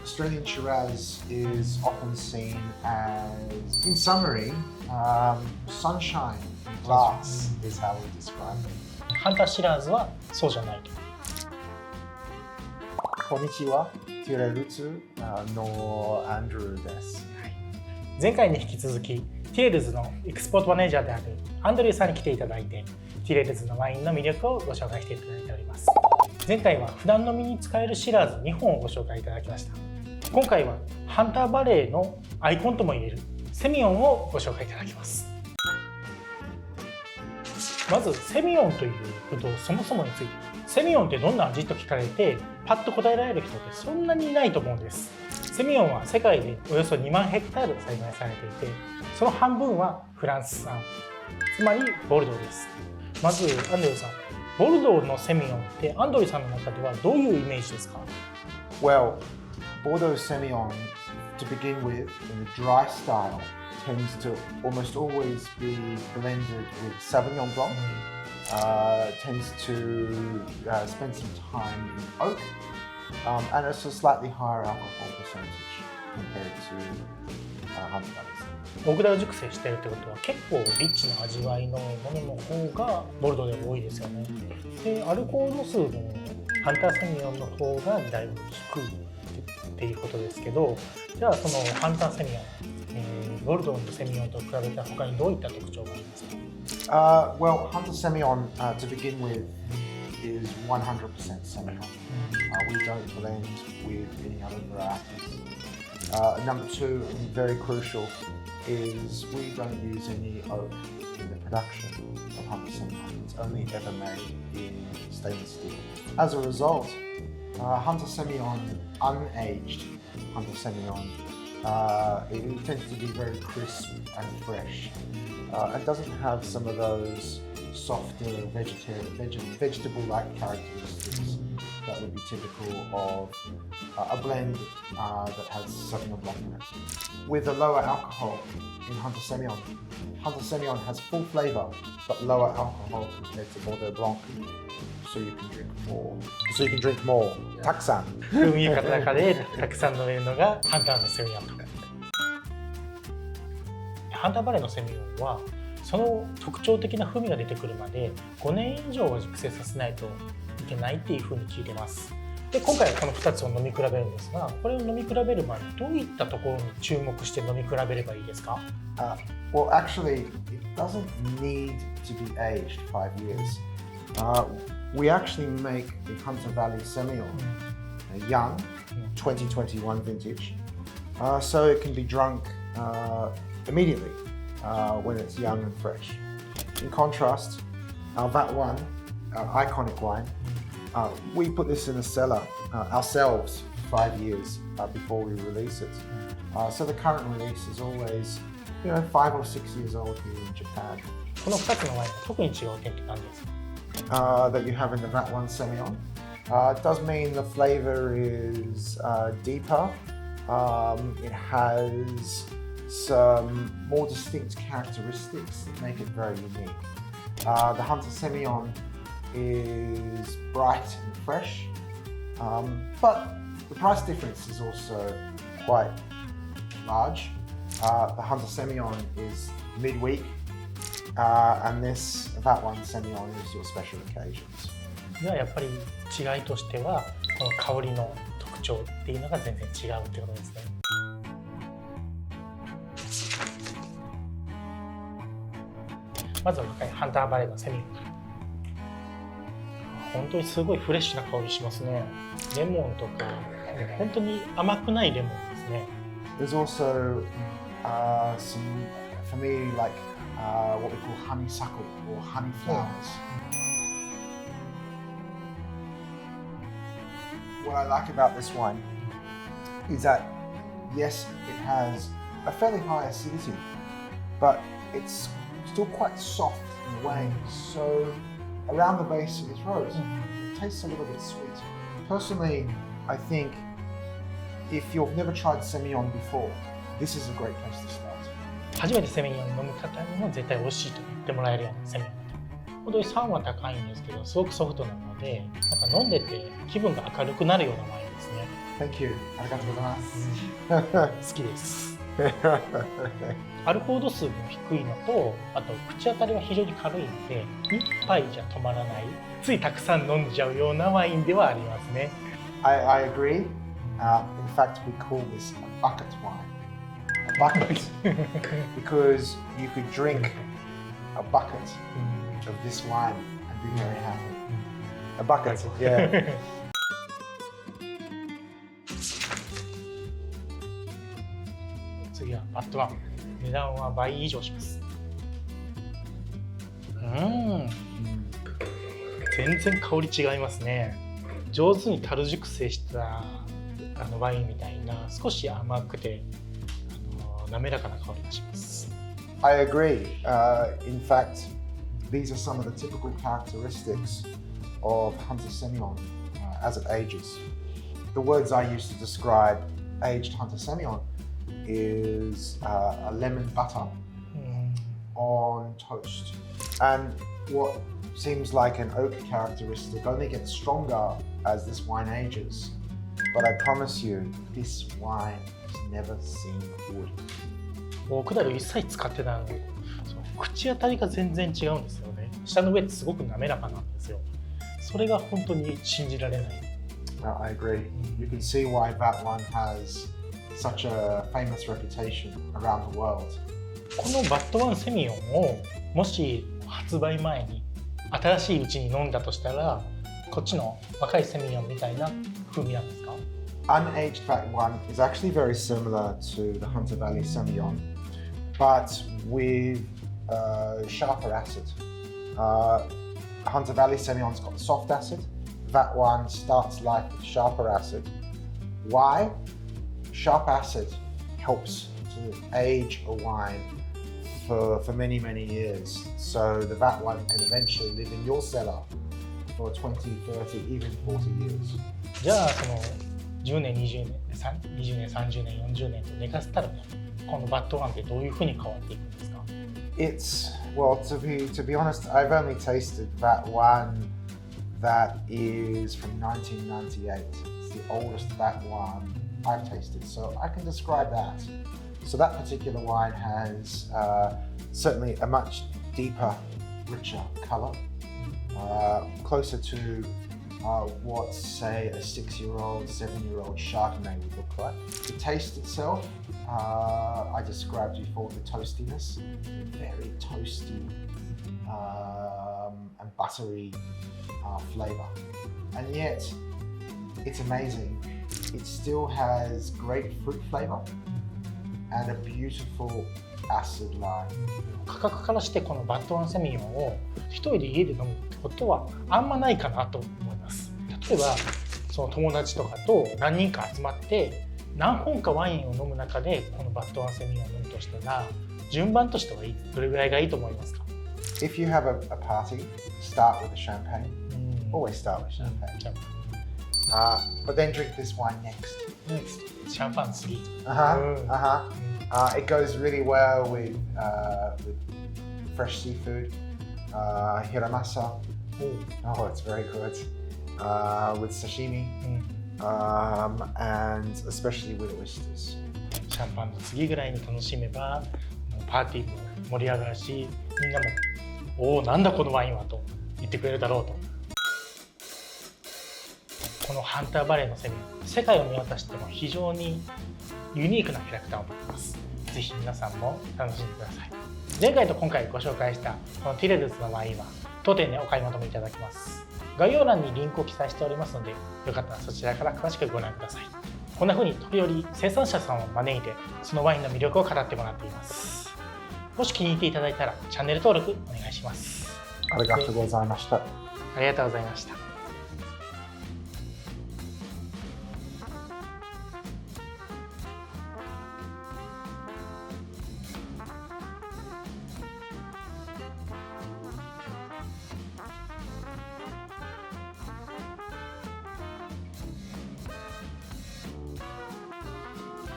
Australian Shiraz is often seen as, in summary, sunshine glass is how we describe it. ハンターシラーズはそうじゃないと。こんにちは、ティレルズのアンドリューです。前回に引き続き、ティレルズのエクスポートマネージャーであるアンドリューさんに来ていただいて、ティレルズのワインの魅力をご紹介していただいております。前回は普段飲みに使えるシラーズ2本をご紹介いただきました。今回はハンターバレーのアイコンともいえるセミヨンをご紹介いただきます。まずセミヨンというブドウそもそもについて、セミヨンってどんな味と聞かれてパッと答えられる人ってそんなにいないと思うんです。セミヨンは世界でおよそ2万ヘクタール栽培されていて、その半分はフランス産、つまりボルドーです。まずアンドリューさん、ボルドーのセミヨンってアンドリューさんの中ではどういうイメージですか？ Well, Bordeaux Semillon, to begin with, in the dry style, tends to almost always be blended with Sauvignon Blanc. Tends to spend some time in oak, and it's a slightly higher alcohol percentage compared to Hampton. オクラを熟成しているってことは結構リッチな味わいのものの方がボルドーで多いですよね。で、アルコール度数もハンターセミヨンの方がだいぶ低いっていうことですけど、じゃあそのハンターセミヨン、ボルドーのセミヨンと比べて他にどういった特徴がありますか？Well, Hunter Semillon, to begin with, is 100% Semillon. We don't blend with any other varieties. Number two, and very crucial, is we don't use any oak in the production of Hunter Semillon. It's only ever made in stainless steel. As a result, Hunter Semillon, unaged Hunter Semillon, it tends to be very crisp and fresh. And doesn't have some of those softer vegetable-like characteristics that would be typical of a blend that has Sauvignon Blanc in it. With a lower alcohol in Hunter Semillon has full flavour but lower alcohol compared to Bordeaux Blanc, so you can drink more. たくさん。風味豊かでたくさん飲めるのがハンターのセミヨンと。ハンターバレーのセミヨンはその特徴的な風味が出てくるまで5年以上は熟成させないといけないっていうふうに聞いてます。で、今回はこの2つを飲み比べるんですが、これを飲み比べる前にどういったところに注目して飲み比べればいいですか？ Well, actually, it doesn't need to be aged 5 years. We actually make the Hunter Valley Semillon young, 2021 vintage, so it can be drunk immediately when it's young and fresh. In contrast, our VAT 1, our iconic wine, we put this in a cellar ourselves for 5 years before we release it. So the current release is always, 5 or 6 years old here in Japan. この2つのワインが特に違う点って何ですか？That you have in the VAT 1 Semillon. It does mean the flavour is deeper. It has some more distinct characteristics that make it very unique. The Hunter Semillon is bright and fresh, but the price difference is also quite large. The Hunter Semillon is midweek, and this VAT 1 Semillon is your special occasions. ではやっぱり違いとしてはこの香りの特徴っていうのが全然違うってことですね。まずはハンターバレーのセミヨン。本当にすごいフレッシュな香りしますね。レモンとか本当に甘くないレモンですね。There's also some, for me, like what we call honeysuckle or honey flowers. What I like about this wine is that, yes, it has a fairly high acidity, but it's still quite soft in a way. So around the base of the throat, it tastes a little bit sweet. Personally, I think if you've never tried Semillon before, this is a great place to start. 初めてセミヨンを飲む方にも絶対美味しいと言ってもらえるようなセミヨン。本当に酸は高いんですけど、すごくソフトなので、なんか飲んでて気分が明るくなるようなワインですね。Thank you. ありがとうございます。好きです。アルコール度数も低いのと、あと口当たりは非常に軽いので、一杯じゃ止まらない、ついたくさん飲んじゃうようなワインではありますね。I agree. In fact, we call this a bucket wine. A bucket. Because you could drink a bucket of this wine and be very happy. A bucket, yeah. 次はバットワン。値段は倍以上します。全然香り違いますね。上手に樽熟成したワインみたいな少し甘くて滑らかな香りがします。I agree. In fact, these are some of the typical characteristics of Hunter Semillon as it ages. The words I use to describe aged Hunter Semillon is a lemon butter on toast. And what seems like an oak characteristic only gets stronger as this wine ages. But I promise you, this wine has never seen wood. オークダル一切使ってないので、口当たりが全然違うんですよね。舌の上ってすごく滑らかなんですよ。それが本当に信じられない。I agree. You can see why that one has such a famous reputation around the world. このバッドワンセミヨンをもし発売前に新しいうちに飲んだとしたら、こっちの若いセミヨンみたいな風味なんですか？ Unaged that one is actually very similar to the Hunter Valley Semillon, but with sharper acid. Hunter Valley Semillon's got soft acid. That one starts life with sharper acid. Why? Sharp acid helps to age a wine for many, many years. So that one can eventually live in your cellar for 20, 30, even 40 years. じゃあその10年、20年、20年、30年、40年と寝かせたらこのバッドワンってどういうふうに変わっていくんですか？ It's, well, to be honest, I've only tasted that one that is from 1998. It's the oldest that one I've tasted, so I can describe that. So that particular wine has certainly a much deeper, richer colour, closer to what, say, a 6-year-old, 7-year-old Chardonnay would look like. The taste itself, I described before the toastiness, very toasty and buttery flavour. And yet, it's amazing. It still has great fruit flavour and a beautiful acid line. 価格からしてこのバッドワンセミヨンを一人で家で飲むってことはあんまないかなと思います。例えばその友達とかと何人か集まって何本かワインを飲む中でこのバッドワンセミヨンを飲むとしたら順番としてはどれぐらいがいいと思いますか？ If you have a party, start with a champagne. Always start with champagne. But then drink this wine next. シャンパン次。It goes really well with fresh seafood, hiramasa. Oh, it's very good. With sashimi, and especially with oysters. シャンパンの次ぐらいに楽しめばパーティーも盛り上がるし、みんなもおおなんだこのワインはと言ってくれるだろうと。このハンターバレーのセミヨン、世界を見渡しても非常にユニークなキャラクターを持っています。ぜひ皆さんも楽しんでください。前回と今回ご紹介したこのティレルズのワインは当店でお買い求めいただけます。概要欄にリンクを記載しておりますので、よかったらそちらから詳しくご覧ください。こんな風に時折生産者さんを招いてそのワインの魅力を語ってもらっています。もし気に入っていただいたらチャンネル登録お願いします。ありがとうございました。ありがとうございました。